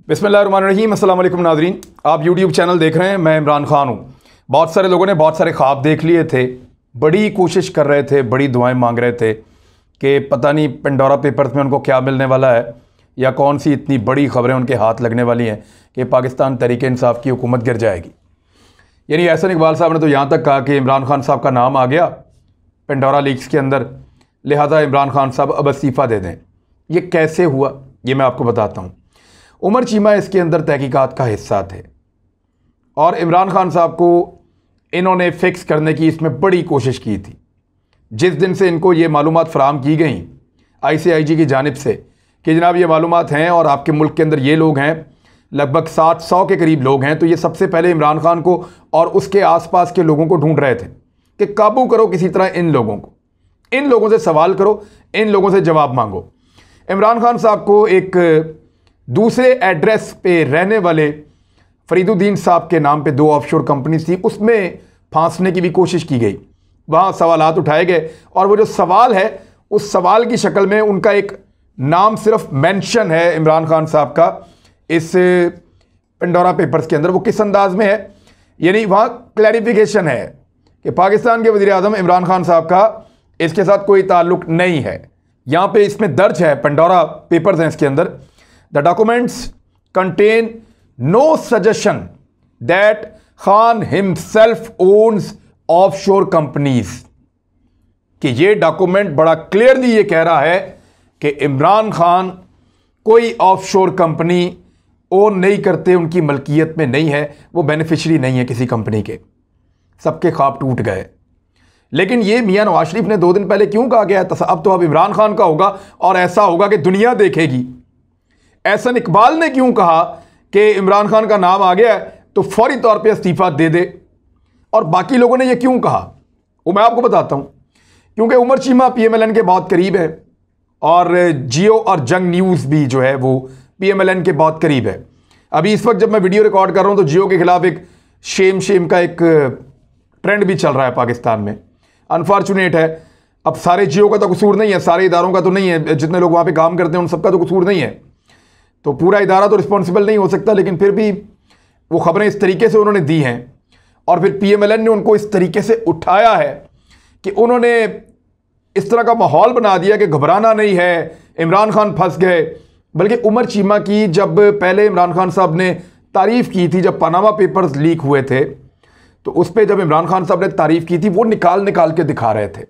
बिस्मिल्लाहिर्रहमानिर्रहीम। अस्सलाम वालेकुम नाज़रीन, आप यूट्यूब चैनल देख रहे हैं। मैं इमरान खान हूँ। बहुत सारे लोगों ने बहुत सारे ख्वाब देख लिए थे, बड़ी कोशिश कर रहे थे, बड़ी दुआएं मांग रहे थे कि पता नहीं पेंडोरा पेपर्स में उनको क्या मिलने वाला है या कौन सी इतनी बड़ी ख़बरें उनके हाथ लगने वाली हैं कि पाकिस्तान तहरीक-ए-इंसाफ की हुकूमत गिर जाएगी। यानी एहसन इकबाल साहब ने तो यहाँ तक कहा कि इमरान खान साहब का नाम आ गया पेंडोरा लीक्स के अंदर, लिहाजा इमरान खान साहब अब इस्तीफ़ा दे दें। ये कैसे हुआ ये मैं आपको बताता हूँ। उमर चीमा इसके अंदर तहकीकात का हिस्सा थे और इमरान खान साहब को इन्होंने फ़िक्स करने की इसमें बड़ी कोशिश की थी। जिस दिन से इनको ये मालूमात फ़राहम की गई ICIG की जानिब से कि जनाब ये मालूमात हैं और आपके मुल्क के अंदर ये लोग हैं, लगभग 700 के करीब लोग हैं, तो ये सबसे पहले इमरान खान को और उसके आसपास के लोगों को ढूंढ रहे थे कि काबू करो किसी तरह इन लोगों को, इन लोगों से सवाल करो, इन लोगों से जवाब मांगो। इमरान खान साहब को एक दूसरे एड्रेस पे रहने वाले फरीदुद्दीन साहब के नाम पे 2 ऑफशोर कंपनीज थी, उसमें फांसने की भी कोशिश की गई। वहाँ सवालात उठाए गए और वो जो सवाल है उस सवाल की शक्ल में उनका एक नाम सिर्फ मेंशन है इमरान खान साहब का इस पेंडोरा पेपर्स के अंदर। वो किस अंदाज में है, यानी वहाँ क्लैरिफिकेशन है कि पाकिस्तान के वज़ीर आज़म इमरान खान साहब का इसके साथ कोई ताल्लुक नहीं है। यहाँ पे इसमें दर्ज है, पेंडोरा पेपर्स हैं इसके अंदर, the documents contain no suggestion that Khan himself owns offshore companies. कि ये डॉक्यूमेंट बड़ा क्लियरली ये कह रहा है कि इमरान खान कोई ऑफशोर कंपनी ओन नहीं करते, उनकी मलकियत में नहीं है, वो बेनिफिशरी नहीं है किसी कंपनी के। सबके ख्वाब टूट गए। लेकिन ये मियां नवाज शरीफ ने 2 दिन पहले क्यों कहा गया अब तो अब इमरान खान का होगा और ऐसा होगा कि दुनिया देखेगी। एहसन इकबाल ने क्यों कहा कि इमरान खान का नाम आ गया है तो फौरी तौर पे इस्तीफा दे दे, और बाकी लोगों ने ये क्यों कहा वो मैं आपको बताता हूं। क्योंकि उमर चीमा PMLN के बहुत करीब है और जियो और जंग न्यूज़ भी जो है वो PMLN के बहुत करीब है। अभी इस वक्त जब मैं वीडियो रिकॉर्ड कर रहा हूं तो जियो के खिलाफ एक शेम का एक ट्रेंड भी चल रहा है पाकिस्तान में। अनफॉर्चुनेट है, अब सारे जियो का तो कसूर नहीं है, सारे इदारों का तो नहीं है, जितने लोग वहाँ पे काम करते हैं उन सबका तो कसूर नहीं है, तो पूरा इदारा तो रिस्पॉन्सिबल नहीं हो सकता। लेकिन फिर भी वो खबरें इस तरीके से उन्होंने दी हैं और फिर PMLN ने उनको इस तरीके से उठाया है कि उन्होंने इस तरह का माहौल बना दिया कि घबराना नहीं है, इमरान खान फंस गए। बल्कि उमर चीमा की जब पहले इमरान खान साहब ने तारीफ़ की थी, जब पनामा पेपर्स लीक हुए थे तो उस पर जब इमरान खान साहब ने तारीफ़ की थी वो निकाल के दिखा रहे थे,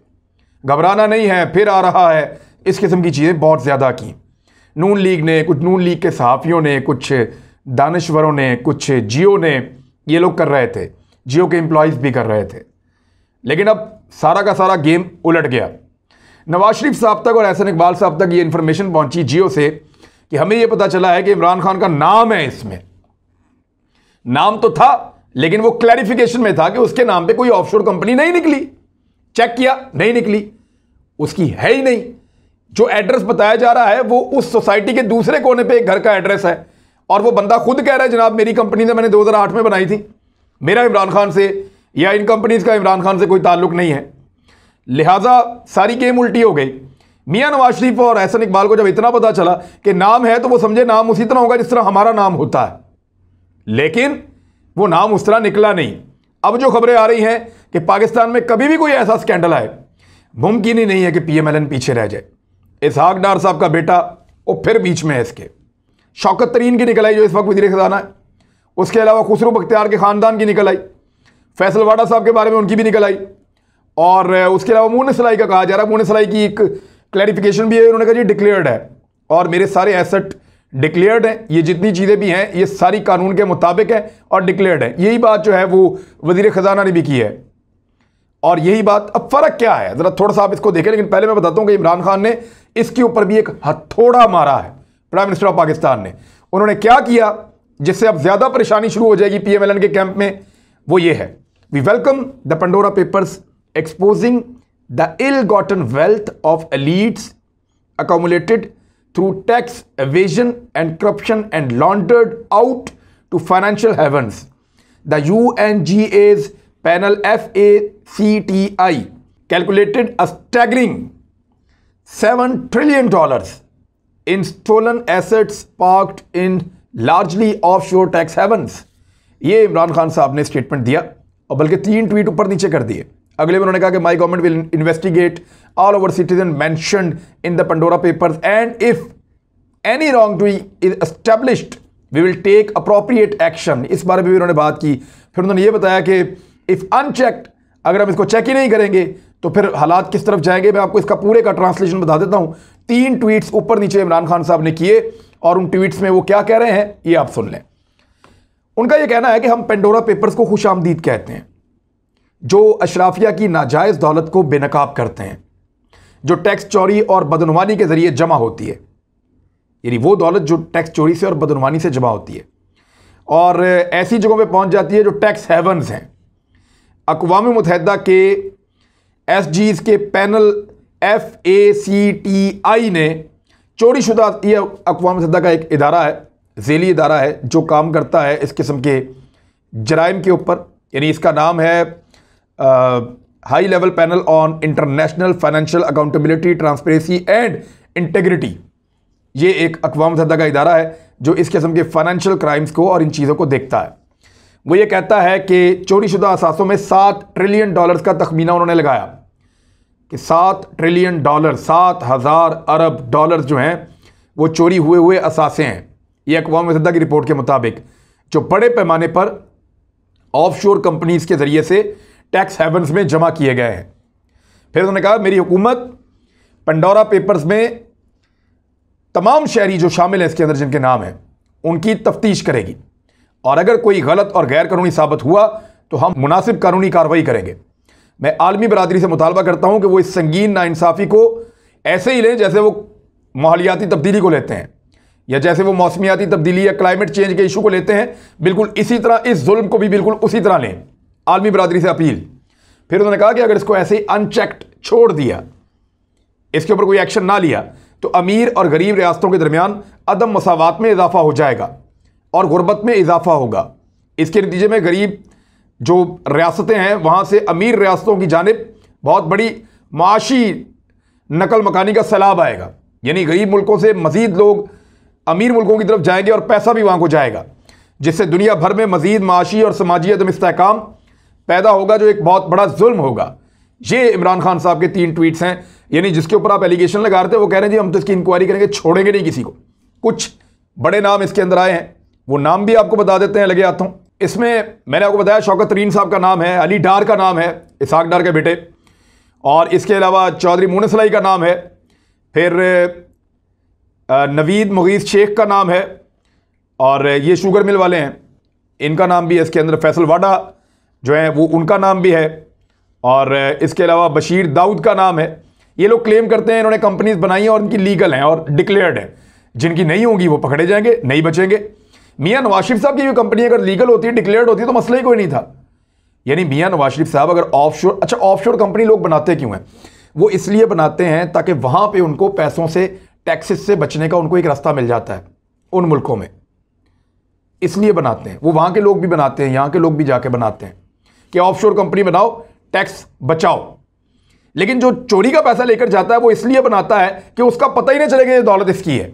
घबराना नहीं है, फिर आ रहा है, इस किस्म की चीज़ें बहुत ज़्यादा की। नून लीग ने, कुछ नून लीग के सहाफ़ियों ने, कुछ दानिश्वरों ने, कुछ जियो ने, ये लोग कर रहे थे, जियो के एम्प्लॉयज़ भी कर रहे थे। लेकिन अब सारा का सारा गेम उलट गया। नवाज शरीफ साहब तक और एहसन इकबाल साहब तक ये इन्फॉर्मेशन पहुंची जियो से कि हमें ये पता चला है कि इमरान खान का नाम है इसमें। नाम तो था लेकिन वो क्लैरिफिकेशन में था कि उसके नाम पे कोई ऑफशोर कंपनी नहीं निकली। चेक किया, नहीं निकली, उसकी है ही नहीं। जो एड्रेस बताया जा रहा है वो उस सोसाइटी के दूसरे कोने पे एक घर का एड्रेस है और वो बंदा खुद कह रहा है जनाब मेरी कंपनी ने मैंने 2008 में बनाई थी, मेरा इमरान खान से या इन कंपनीज का इमरान खान से कोई ताल्लुक नहीं है। लिहाजा सारी गेम उल्टी हो गई। मियां नवाज शरीफ और एहसन इकबाल को जब इतना पता चला कि नाम है तो वो समझे नाम उसी तरह होगा जिस तरह हमारा नाम होता है, लेकिन वो नाम उस तरह निकला नहीं। अब जो खबरें आ रही हैं कि पाकिस्तान में कभी भी कोई ऐसा स्कैंडल आए, मुमकिन ही नहीं है कि PMLN पीछे रह जाए। इसहाक डार साहब का बेटा वो फिर बीच में है इसके, शौकत तरीन की निकल आई जो इस वक्त वज़ीर ख़ज़ाना है, उसके अलावा खुसरो बख्तियार के ख़ानदान की निकल आई, फैसल वाडा साहब के बारे में उनकी भी निकल आई, और उसके अलावा मुन्ने सलाई का कहा जा रहा है। मुन्ने सलाई की एक क्लैरिफिकेशन भी है, उन्होंने कहा जी डिक्लेयर्ड है और मेरे सारे एसेट डिक्लेयर्ड हैं, ये जितनी चीज़ें भी हैं ये सारी कानून के मुताबिक है और डिक्लेयर्ड है। यही बात जो है वो वज़ीर ख़ज़ाना ने भी की है और यही बात। अब फ़र्क क्या है ज़रा थोड़ा सा आप इसको देखें, लेकिन पहले मैं बताता हूँ कि इमरान खान ने इसके ऊपर भी एक हथौड़ा मारा है, प्राइम मिनिस्टर ऑफ पाकिस्तान ने। उन्होंने क्या किया जिससे अब ज़्यादा परेशानी शुरू हो जाएगी PMLN के कैंप में, वो ये है, we welcome the Pandora papers exposing the ill-gotten wealth of elites accumulated through tax evasion and corruption and laundered out to financial havens. The UNGA's panel FACTI calculated a staggering $7 trillion in stolen assets parked in largely offshore tax havens. ये इमरान खान साहब ने statement दिया और बल्कि 3 tweet ऊपर नीचे कर दिए। अगले में उन्होंने कहा कि my government will investigate all over citizen mentioned in the Pandora papers and if any wrong doing is established we will take appropriate action. इस बारे में भी उन्होंने बात की। फिर उन्होंने ये बताया कि इफ अनचेक्ड, अगर हम इसको चेक ही नहीं करेंगे तो फिर हालात किस तरफ जाएंगे। मैं आपको इसका पूरे का ट्रांसलेशन बता देता हूं। 3 ट्वीट्स ऊपर नीचे इमरान खान साहब ने किए और उन ट्वीट्स में वो क्या कह रहे हैं ये आप सुन लें। उनका यह कहना है कि हम पेंडोरा पेपर्स को खुशामदीद कहते हैं, जो अशराफिया की नाजायज़ दौलत को बेनकाब करते हैं, जो टैक्स चोरी और बदनवानी के जरिए जमा होती है, यानी वो दौलत जो टैक्स चोरी से और बदनवानी से जमा होती है और ऐसी जगहों पे पहुंच जाती है जो टैक्स हेवंस हैं। अक़वाम मुत्तहिदा के SGs के पैनल FACTI ने चोरी शुदा, ये अक़वाम मुत्तहिदा का एक इदारा है, ज़ेली इदारा है जो काम करता है इस किस्म के जराइम के ऊपर, यानी इसका नाम है high level panel on international financial accountability transparency and integrity. ये एक अक़वाम मुत्तहिदा का इदारा है जो इस किस्म के फाइनेंशियल क्राइम्स को और इन चीज़ों को देखता है। वो ये कहता है कि चोरी शुदा असासों में $7 ट्रिलियन का तखमीना उन्होंने लगाया कि $7 ट्रिलियन, 7,000 अरब डॉलर जो हैं वो चोरी हुए असासे हैं। ये अक़वाम मुत्तहिदा की रिपोर्ट के मुताबिक जो बड़े पैमाने पर ऑफशोर कंपनीज़ के ज़रिए से टैक्स हेवंस में जमा किए गए हैं। फिर उन्होंने कहा मेरी हुकूमत पंडोरा पेपर्स में तमाम शहरी जो शामिल हैं इसके अंदर जिनके नाम हैं उनकी तफ्तीश करेगी और अगर कोई गलत और गैर कानूनी साबित हुआ तो हम मुनासिब कानूनी कार्रवाई करेंगे। मैं आलमी बरादरी से मुतालबा करता हूं कि वो इस संगीन नाइंसाफ़ी को ऐसे ही लें जैसे वो माहौलियाती तब्दीली को लेते हैं या जैसे वो मौसमियाती तब्दीली या क्लाइमेट चेंज के इशू को लेते हैं। बिल्कुल इसी तरह इस जुल्म को भी बिल्कुल उसी तरह लें। आलमी बरादरी से अपील। फिर उन्होंने कहा कि अगर इसको ऐसे ही अनचेक्ड छोड़ दिया, इसके ऊपर कोई एक्शन ना लिया तो अमीर और गरीब रियासतों के दरमियान अदम मसावात में इजाफा हो जाएगा और गुर्बत में इजाफा होगा। इसके नतीजे में गरीब जो रियासतें हैं वहाँ से अमीर रियासतों की जानिब बहुत बड़ी माशी नकल मकानी का सैलाब आएगा, यानी गरीब मुल्कों से मज़ीद लोग अमीर मुल्कों की तरफ जाएंगे और पैसा भी वहाँ को जाएगा, जिससे दुनिया भर में मज़ीद माशी और समाजी अदम इस्तेहकाम पैदा होगा, जो एक बहुत बड़ा जुल्म होगा। ये इमरान खान साहब के 3 ट्वीट्स हैं, यानी जिसके ऊपर आप एलिगेशन लगा रहे थे वो कह रहे हैं जी हम तो इसकी इंक्वायरी करेंगे, छोड़ेंगे नहीं किसी को। कुछ बड़े नाम इसके अंदर आए हैं, वो नाम भी आपको बता देते हैं लगे हाथों। इसमें मैंने आपको बताया शौकत तरीन साहब का नाम है, अली डार का नाम है, इसहाक डार के बेटे, और इसके अलावा चौधरी मुनसलाई का नाम है, फिर नवीद मुगीस शेख का नाम है, और ये शुगर मिल वाले हैं इनका नाम भी है इसके अंदर, फैसल वाडा जो है वो उनका नाम भी है, और इसके अलावा बशीर दाऊद का नाम है। ये लोग क्लेम करते हैं इन्होंने कंपनीज बनाई हैं और इनकी लीगल हैं और डिक्लेयर्ड है। जिनकी नहीं होंगी वो पकड़े जाएंगे, नहीं बचेंगे। मियां नवाज शरीफ साहब की भी कंपनी अगर लीगल होती है, डिक्लेयर्ड होती है तो मसला ही कोई नहीं था। यानी मियां नवाज शरीफ साहब अगर ऑफशोर, अच्छा ऑफशोर कंपनी लोग बनाते क्यों हैं? वो इसलिए बनाते हैं ताकि वहां पे उनको पैसों से, टैक्सेस से बचने का उनको एक रास्ता मिल जाता है उन मुल्कों में, इसलिए बनाते हैं। वो वहां के लोग भी बनाते हैं, यहां के लोग भी जाके बनाते हैं कि ऑफशोर कंपनी बनाओ, टैक्स बचाओ। लेकिन जो चोरी का पैसा लेकर जाता है वो इसलिए बनाता है कि उसका पता ही नहीं चलेगा ये दौलत इसकी है।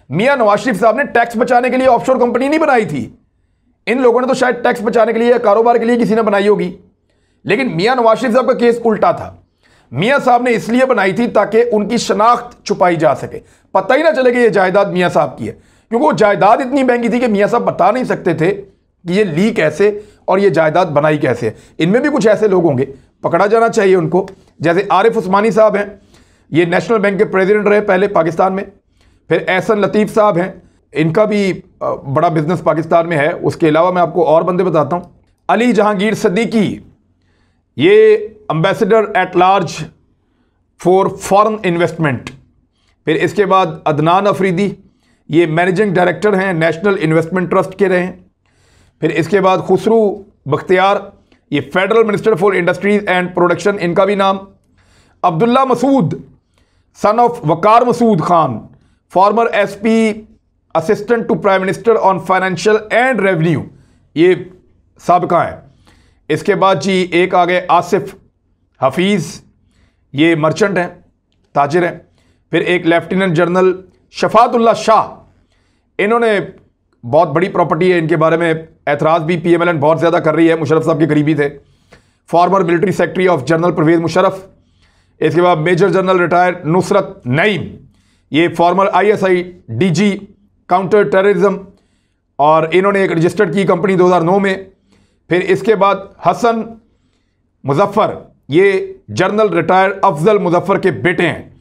मियां नवाज शरीफ साहब ने टैक्स बचाने के लिए ऑफशोर कंपनी नहीं बनाई थी। इन लोगों ने तो शायद टैक्स बचाने के लिए या कारोबार के लिए किसी ने बनाई होगी, लेकिन मियां नवाज शरीफ साहब का केस उल्टा था। मियां साहब ने इसलिए बनाई थी ताकि उनकी शनाख्त छुपाई जा सके, पता ही ना चले कि ये जायदाद मियां साहब की है, क्योंकि वो जायदाद इतनी महंगी थी कि मियां साहब बता नहीं सकते थे कि ये ली कैसे और ये जायदाद बनाई कैसे। इनमें भी कुछ ऐसे लोग होंगे, पकड़ा जाना चाहिए उनको, जैसे आरिफ उस्मानी साहब हैं, ये नेशनल बैंक के प्रेसिडेंट रहे पहले पाकिस्तान में। फिर एहसन लतीफ़ साहब हैं, इनका भी बड़ा बिजनेस पाकिस्तान में है। उसके अलावा मैं आपको और बंदे बताता हूँ। अली जहांगीर सद्दीकी, ये ambassador at large for foreign investment. फिर इसके बाद अदनान अफरीदी, ये मैनेजिंग डायरेक्टर हैं, नेशनल इन्वेस्टमेंट ट्रस्ट के रहे हैं। फिर इसके बाद खुसरू बख्तियार, ये federal minister for industries and production, इनका भी नाम। Abdullah Masood son of Waqar Masood Khan, former SP assistant to prime minister on financial and revenue, ये साबिका है। इसके बाद जी एक आ गए आसिफ हफीज़, ये मर्चेंट हैं, ताजिर हैं। फिर एक लेफ्टिनेंट जनरल शफातुल्ला शाह, इन्होंने बहुत बड़ी प्रॉपर्टी है, इनके बारे में एतराज़ भी PMLN बहुत ज़्यादा कर रही है। मुशर्रफ साहब के करीबी थे, former military secretary of general Pervez Musharraf. इसके बाद major general retired Nusrat Naeem, ये former ISI DG counter terrorism, और इन्होंने एक रजिस्टर्ड की कंपनी 2009 में। फिर इसके बाद हसन मुजफ्फर, ये जनरल रिटायर्ड अफजल मुजफ्फर के बेटे हैं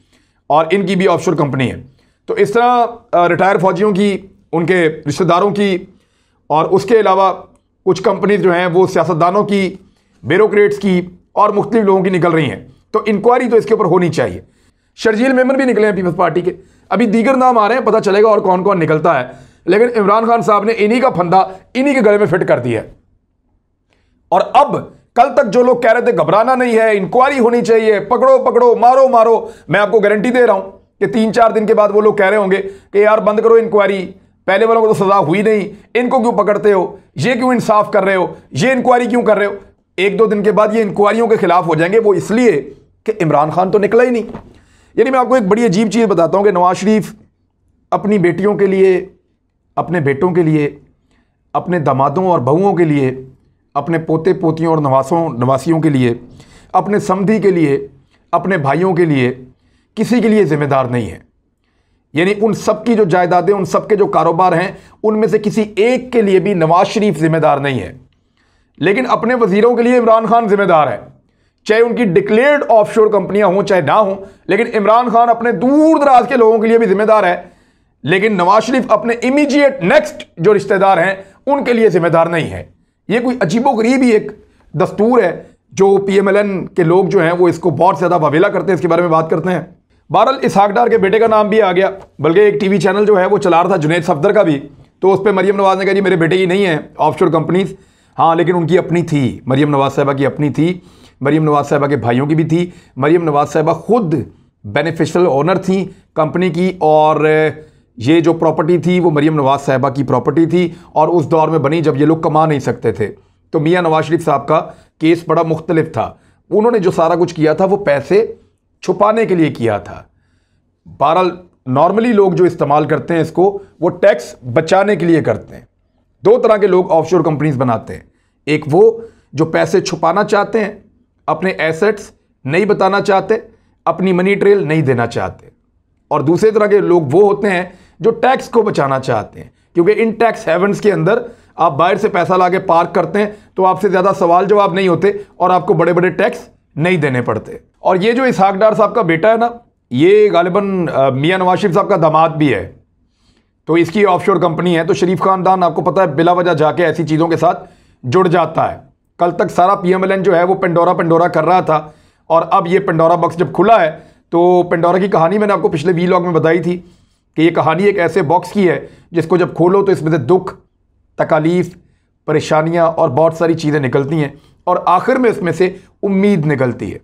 और इनकी भी ऑफशोर कंपनी है। तो इस तरह रिटायर फौजियों की, उनके रिश्तेदारों की, और उसके अलावा कुछ कंपनीज जो हैं वो सियासतदानों की, ब्यूरोक्रेट्स की और मुख्तलिफ लोगों की निकल रही हैं। तो इंक्वायरी तो इसके ऊपर होनी चाहिए। शर्जील मेमन भी निकले हैं पीपल्स पार्टी के, अभी दीगर नाम आ रहे हैं, पता चलेगा और कौन कौन निकलता है। लेकिन इमरान खान साहब ने इन्हीं का फंदा इन्हीं के गले में फिट कर दिया है। और अब कल तक जो लोग कह रहे थे घबराना नहीं है, इंक्वायरी होनी चाहिए, पकड़ो पकड़ो, मारो मारो, मैं आपको गारंटी दे रहा हूं कि 3-4 दिन के बाद वो लोग कह रहे होंगे कि यार बंद करो इंक्वायरी, पहले वालों को तो सजा हुई नहीं, इनको क्यों पकड़ते हो, ये क्यों इंसाफ कर रहे हो, ये इंक्वायरी क्यों कर रहे हो। 1-2 दिन के बाद ये इंक्वायरियों के खिलाफ हो जाएंगे, वो इसलिए कि इमरान खान तो निकला ही नहीं। यानी मैं आपको एक बड़ी अजीब चीज़ बताता हूं कि नवाज शरीफ अपनी बेटियों के लिए, अपने बेटों के लिए, अपने दामादों और बहुओं के लिए, अपने पोते पोतियों और नवासियों के लिए, अपने समधी के लिए, अपने भाइयों के लिए, किसी के लिए जिम्मेदार नहीं है। यानी उन सब की जो जायदादें, उन सब के जो कारोबार हैं, उनमें से किसी एक के लिए भी नवाज शरीफ जिम्मेदार नहीं है। लेकिन अपने वजीरों के लिए इमरान खान जिम्मेदार है, चाहे उनकी डिक्लेयर्ड ऑफशोर कंपनियां हों चाहे ना हों। लेकिन इमरान खान अपने दूर दराज के लोगों के लिए भी जिम्मेदार है, लेकिन नवाज शरीफ अपने इमीडिएट नेक्स्ट जो रिश्तेदार हैं उनके लिए जिम्मेदार नहीं है। यह कोई अजीबोगरीब ही एक दस्तूर है जो PMLN के लोग जो हैं वो इसको बहुत ज़्यादा वावेला करते हैं, इसके बारे में बात करते हैं। बहरहाल इसहाक डार के बेटे का नाम भी आ गया, बल्कि एक TV चैनल जो है वो चला रहा था जुनैद सफदर का भी, तो उस पर मरीम नवाज ने कहा जी मेरे बेटे की नहीं है ऑफशोर कंपनीज। हाँ, लेकिन उनकी अपनी थी, मरीम नवाज साहिबा की अपनी थी, मरीम नवाज साहिबा के भाइयों की भी थी। मरीम नवाज साहिबा खुद बेनिफिशियल ओनर थी कंपनी की, और ये जो प्रॉपर्टी थी वो मरीम नवाज साहिबा की प्रॉपर्टी थी, और उस दौर में बनी जब ये लोग कमा नहीं सकते थे। तो मियाँ नवाज शरीफ साहब का केस बड़ा मुख्तलिफ था, उन्होंने जो सारा कुछ किया था वो पैसे छुपाने के लिए किया था। बहरहाल नॉर्मली लोग जो इस्तेमाल करते हैं इसको, वो टैक्स बचाने के लिए करते हैं। 2 तरह के लोग ऑफशोर कंपनीज बनाते हैं, एक वो जो पैसे छुपाना चाहते हैं, अपने एसेट्स नहीं बताना चाहते, अपनी मनी ट्रेल नहीं देना चाहते, और दूसरे तरह के लोग वो होते हैं जो टैक्स को बचाना चाहते हैं, क्योंकि इन टैक्स हेवन्स के अंदर आप बाहर से पैसा लाके पार्क करते हैं तो आपसे ज़्यादा सवाल जवाब नहीं होते और आपको बड़े बड़े टैक्स नहीं देने पड़ते। और ये जो इसहाक डार साहब का बेटा है ना, ये गालिबन मियाँ नवाज शरीफ साहब का दामाद भी है, तो इसकी ऑफशोर कंपनी है। तो शरीफ खानदान आपको पता है बिला वजह जाके ऐसी चीज़ों के साथ जुड़ जाता है। कल तक सारा PMLN जो है वो पेंडोरा कर रहा था, और अब ये पेंडोरा बॉक्स जब खुला है तो पेंडोरा की कहानी मैंने आपको पिछले वीलॉग में बताई थी कि ये कहानी एक ऐसे बॉक्स की है जिसको जब खोलो तो इसमें से दुख, तकालीफ, परेशानियां और बहुत सारी चीज़ें निकलती हैं, और आखिर में इसमें से उम्मीद निकलती है।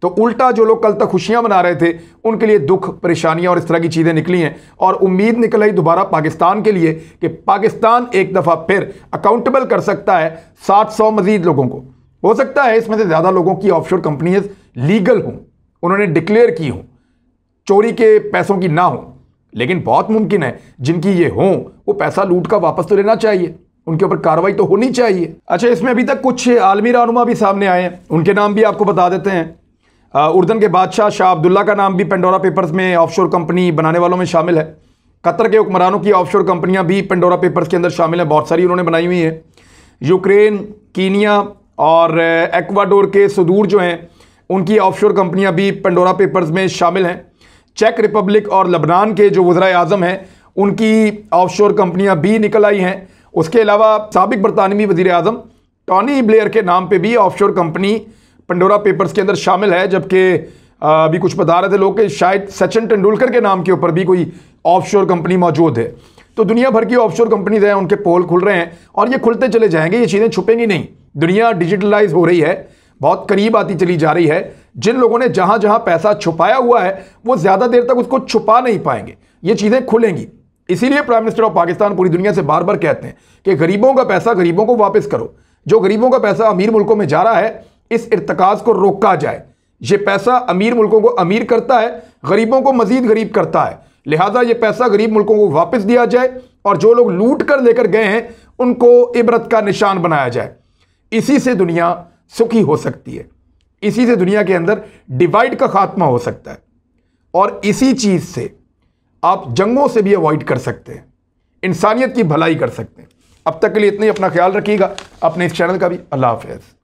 तो उल्टा जो लोग कल तक खुशियां मना रहे थे उनके लिए दुख, परेशानियां और इस तरह की चीज़ें निकली हैं, और उम्मीद निकल आई दोबारा पाकिस्तान के लिए कि पाकिस्तान एक दफ़ा फिर अकाउंटेबल कर सकता है 700 मजीद लोगों को। हो सकता है इसमें से ज़्यादा लोगों की ऑफशोर कंपनीज लीगल हों, उन्होंने डिक्लेयर की हों, चोरी के पैसों की ना हो, लेकिन बहुत मुमकिन है जिनकी ये हों वो पैसा लूट का वापस तो लेना चाहिए, उनके ऊपर कार्रवाई तो होनी चाहिए। अच्छा, इसमें अभी तक कुछ आलमी रहनुमा भी सामने आए हैं, उनके नाम भी आपको बता देते हैं। उर्दन के बादशाह शाह अब्दुल्ला का नाम भी पेंडोरा पेपर्स में ऑफशोर कंपनी बनाने वालों में शामिल है। कतर के हुक्मरानों की ऑफशोर कंपनियां भी पेंडोरा पेपर्स के अंदर शामिल हैं, बहुत सारी उन्होंने बनाई हुई हैं। यूक्रेन, कीनिया और एक्वाडोर के सुदूर जो हैं उनकी ऑफशोर कंपनियां भी पेंडोरा पेपर्स में शामिल हैं। चेक रिपब्लिक और लबनान के जो वज़ीर आज़म हैं उनकी ऑफशोर कंपनियां भी निकल आई हैं। उसके अलावा साबिक बरतानवी वज़ीर आज़म टॉनी ब्लेयर के नाम पे भी ऑफशोर कंपनी पेंडोरा पेपर्स के अंदर शामिल है, जबकि अभी कुछ बता रहे थे लोग कि शायद सचिन तेंदुलकर के नाम के ऊपर भी कोई ऑफशोर कंपनी मौजूद है। तो दुनिया भर की ऑफशोर कंपनीज हैं, उनके पोल खुल रहे हैं और ये खुलते चले जाएंगे, ये चीज़ें छुपेंगी नहीं। दुनिया डिजिटलाइज हो रही है, बहुत करीब आती चली जा रही है। जिन लोगों ने जहां जहां पैसा छुपाया हुआ है वो ज़्यादा देर तक उसको छुपा नहीं पाएंगे, ये चीज़ें खुलेंगी। इसीलिए प्राइम मिनिस्टर ऑफ पाकिस्तान पूरी दुनिया से बार बार कहते हैं कि गरीबों का पैसा गरीबों को वापस करो। जो गरीबों का पैसा अमीर मुल्कों में जा रहा है, इस इर्तिकाज को रोका जाए। ये पैसा अमीर मुल्कों को अमीर करता है, गरीबों को मजीद गरीब करता है। लिहाजा ये पैसा गरीब मुल्कों को वापस दिया जाए और जो लोग लूट कर लेकर गए हैं उनको इबरत का निशान बनाया जाए। इसी से दुनिया सुखी हो सकती है, इसी से दुनिया के अंदर डिवाइड का खात्मा हो सकता है, और इसी चीज से आप जंगों से भी अवॉइड कर सकते हैं, इंसानियत की भलाई कर सकते हैं। अब तक के लिए इतना ही। अपना ख्याल रखिएगा, अपने इस चैनल का भी। अल्लाह हाफ़िज़।